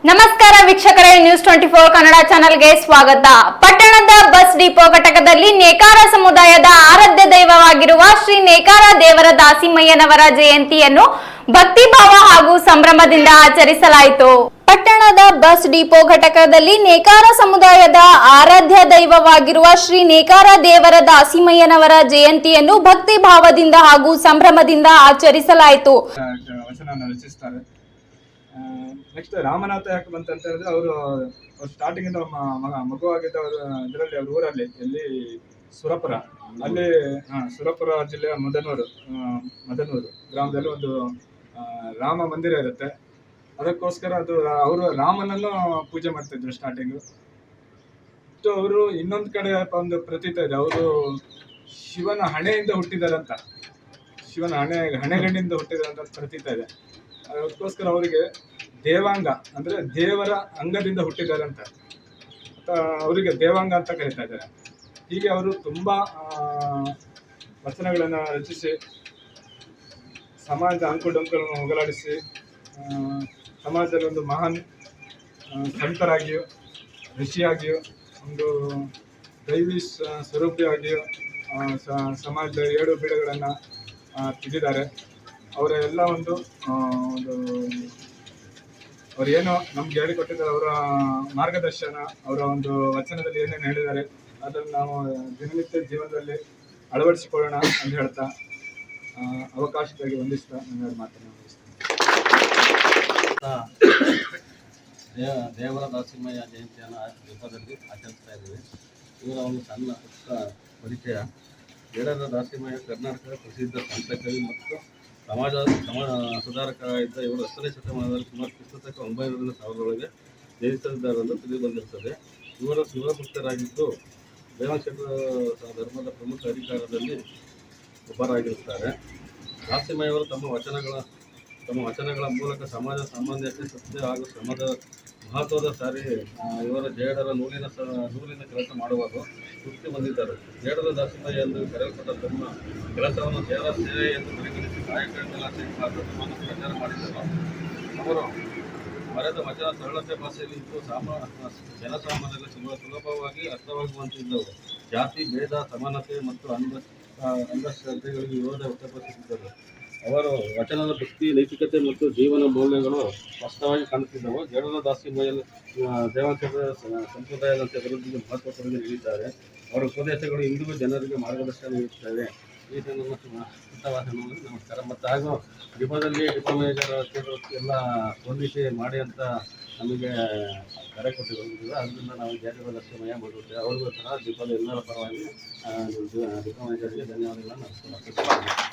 ನಮಸ್ಕಾರ ವೀಕ್ಷಕರೇ, ನ್ಯೂಸ್ 24 ಕನ್ನಡ ಚಾನೆಲ್ಗೆ ಸ್ವಾಗತ. ಪಟ್ಟಣದ ಬಸ್ ಡಿಪೋ ಘಟಕದಲ್ಲಿ ನೇಕಾರ ಸಮುದಾಯದ ಆರಾಧ್ಯ ದೈವವಾಗಿರುವ ಶ್ರೀ ನೇಕಾರ ದೇವರ ದಾಸಿಮಯ್ಯನವರ ಜಯಂತಿಯನ್ನು ಭಕ್ತಿಭಾವ ಹಾಗೂ ಸಂಭ್ರಮದಿಂದ ಆಚರಿಸಲಾಯಿತು. ಪಟ್ಟಣದ ಬಸ್ ಡಿಪೋ ಘಟಕದಲ್ಲಿ ನೇಕಾರ ಸಮುದಾಯದ ಆರಾಧ್ಯ ದೈವವಾಗಿರುವ ಶ್ರೀ ನೇಕಾರ ದೇವರ ದಾಸಿಮಯ್ಯನವರ ಜಯಂತಿಯನ್ನು ಭಕ್ತಿಭಾವದಿಂದ ಹಾಗೂ ಸಂಭ್ರಮದಿಂದ ಆಚರಿಸಲಾಯಿತು. ನೆಕ್ಸ್ಟ್ ರಾಮನಾಥ ಯಾಕೆ ಬಂತ ಅಂತ ಹೇಳಿದ್ರೆ ಅವರು ಸ್ಟಾರ್ಟಿಂಗ್ ಇಂದ ಮಗುವಾಗಿದ್ದ ಇದರಲ್ಲಿ ಅವ್ರ ಊರಲ್ಲಿ ಎಲ್ಲಿ ಸುರಪುರ, ಅಲ್ಲಿ ಸುರಪುರ ಜಿಲ್ಲೆಯ ಮದನೂರು ಗ್ರಾಮದಲ್ಲಿ ಒಂದು ರಾಮ ಮಂದಿರ ಇರುತ್ತೆ. ಅದಕ್ಕೋಸ್ಕರ ಅದು ಅವರು ರಾಮನನ್ನು ಪೂಜೆ ಮಾಡ್ತಿದ್ರು ಸ್ಟಾರ್ಟಿಂಗು. ಅವರು ಇನ್ನೊಂದು ಕಡೆ ಒಂದು ಪ್ರತೀತ ಇದೆ, ಅವರು ಶಿವನ ಹಣೆಯಿಂದ ಹುಟ್ಟಿದಾರಂತ, ಶಿವನ ಹಣೆಗಣ್ಣಿಂದ ಹುಟ್ಟಿದಾರಂತ ಪ್ರತೀತ ಇದೆ. ಅದಕ್ಕೋಸ್ಕರ ಅವರಿಗೆ ದೇವಾಂಗ ಅಂದ್ರೆ ದೇವರ ಅಂಗದಿಂದ ಹುಟ್ಟಿದಾರಂತ, ಅವರಿಗೆ ದೇವಾಂಗ ಅಂತ ಕರೀತಾ ಇದ್ದಾರೆ. ಹೀಗೆ ಅವರು ತುಂಬಾ ವಚನಗಳನ್ನು ರಚಿಸಿ ಸಮಾಜದ ಅಂಕುಡೊಂಕುಗಳನ್ನು ಹೋಗಲಾಡಿಸಿ ಸಮಾಜದಲ್ಲಿ ಒಂದು ಮಹಾನ್ ಸಂತರಾಗಿಯೂ ಋಷಿಯಾಗಿಯೂ ಒಂದು ದೈವಿ ಸ್ವರೂಪಿಯಾಗಿಯೂ ಸಮಾಜದ ಏಳು ಬೀಳುಗಳನ್ನು ತಿದ್ದಿದ್ದಾರೆ. ಅವರ ಎಲ್ಲ ಒಂದು ಅವ್ರು ಏನು ನಮ್ಗೆ ಹೇಳಿಕೊಟ್ಟಿದ್ದಾರೆ, ಅವರ ಮಾರ್ಗದರ್ಶನ, ಅವರ ಒಂದು ವಚನದಲ್ಲಿ ಏನೇನು ಹೇಳಿದ್ದಾರೆ ಅದನ್ನು ನಾವು ದಿನನಿತ್ಯ ಜೀವನದಲ್ಲಿ ಅಳವಡಿಸಿಕೊಳ್ಳೋಣ ಅಂತ ಹೇಳ್ತಾ ಅವಕಾಶಕ್ಕಾಗಿ ವಂದಿಸ್ತಾ ನನ್ನ ಮಾತನ್ನು ದೇವರ ದಾಸಿಮಯ್ಯ ಜಯಂತಿಯನ್ನು ದೀಪದಲ್ಲಿ ಆಚರಿಸ್ತಾ ಇದ್ದೀವಿ. ಇವರ ಒಂದು ಸಣ್ಣ ಪುಟ್ಟ ಪರಿಚಯ. ದೇವರ ದಾಸಿಮಯ್ಯ ಕರ್ನಾಟಕದ ಪ್ರಸಿದ್ಧ ಸಂತಕವಿ ಮತ್ತು ಸಮಾಜ ಸುಧಾರಕ ಇದ್ದ ಇವರು 10ನೇ ಶತಮಾನದಲ್ಲಿ ಸುಮಾರು ಕ್ರಿಸ್ತಕ 900ರಿಂದ 1000 ಜನಿಸಿದ್ದಾರೆಂದು ತಿಳಿದು ಬಂದಿರುತ್ತದೆ. ಇವರು ಶಿವಭಕ್ತರಾಗಿದ್ದು ದೇವಾಂಶೇಶ್ವರ ಧರ್ಮದ ಪ್ರಮುಖ ಅಧಿಕಾರದಲ್ಲಿ ಒಬ್ಬರಾಗಿರುತ್ತಾರೆ. ದಾಸಿಮಯ್ಯವರು ತಮ್ಮ ವಚನಗಳ ಮೂಲಕ ಸಮಾಜ ಸಾಮಾನ್ಯತೆ, ಸತ್ಯ ಹಾಗೂ ಶ್ರಮದ ಮಹತ್ವದ ಸಾರಿ ಇವರ ಜೇಡರ ನೂಲಿನ ಕೆಲಸ ಮಾಡುವರು ತೃಪ್ತಿ ಹೊಂದಿದ್ದರು. ಜೇಡರ ದಾಸಿಮಯ್ಯ ಎಂದು ಕರೆಯಲ್ಪಟ್ಟ ತಮ್ಮ ಕೆಲಸವನ್ನು ದೇವರ ಸೇವೆ ಎಂದು ಪರಿಗಣಿಸಿ ಕಾಯಕಗಳ ಪ್ರಚಾರ ಮಾಡಿದ್ದರು. ಅವರು ಬರೆದ ವಚನ ಸರಳತೆ ಭಾಷೆಯಲ್ಲಿ ಇದ್ದು ಜನಸಾಮಾನ್ಯರಿಗೆ ಸುಲಭವಾಗಿ ಅರ್ಥವಾಗುವಂತಿದ್ದವು. ಜಾತಿ ಭೇದ, ಸಮಾನತೆ ಮತ್ತು ಅಂಧಶ್ರದ್ಧೆಗಳಿಗೆ ವಿರೋಧ ವ್ಯಕ್ತಪಡಿಸುತ್ತಿದ್ದರು. ಅವರು ವಚನದ ಭಕ್ತಿ, ನೈತಿಕತೆ ಮತ್ತು ಜೀವನ ಮೌಲ್ಯಗಳು ಸ್ಪಷ್ಟವಾಗಿ ಕಾಣುತ್ತಿದ್ದವು. ಜೇಡರ ದಾಸಿಮಯ್ಯ ದೇವಾಂಶೇಶ್ವರ ಸಂಪ್ರದಾಯದಂತೆ ಅಭಿವೃದ್ಧಿಗೆ ಮಹತ್ವ ಕೊಡುಗೆ ನೀಡಿದ್ದಾರೆ. ಅವರ ಉಪದೇಶಗಳು ಇಂದಿಗೂ ಜನರಿಗೆ ಮಾರ್ಗದರ್ಶನ ನೀಡುತ್ತವೆ. ಈ ನಮಸ್ಕಾರ. ಮತ್ತು ಹಾಗೂ ಡಿಪೋದಲ್ಲಿ ಡಿಪೋ ಮ್ಯಾನೇಜರ್ ಎಲ್ಲ ಹೊಂದಿಸಿ ಮಾಡಿ ಅಂತ ನಮಗೆ ಕರೆ ಕೊಟ್ಟಿದ್ದೀವಿ. ಅದರಿಂದ ನಾವು ಜೇಡರ ದಾಸಿಮಯ್ಯ ಮಾಡುತ್ತೇವೆ. ಅವ್ರಿಗೂ ಸಹ ಡಿಪೋದ ಎಲ್ಲರ ಪರವಾಗಿ ಡಿಪೋ ಮ್ಯಾನೇಜರ್ಗೆ ಧನ್ಯವಾದಗಳನ್ನು ಅರ್ಪಿಸುತ್ತೇವೆ.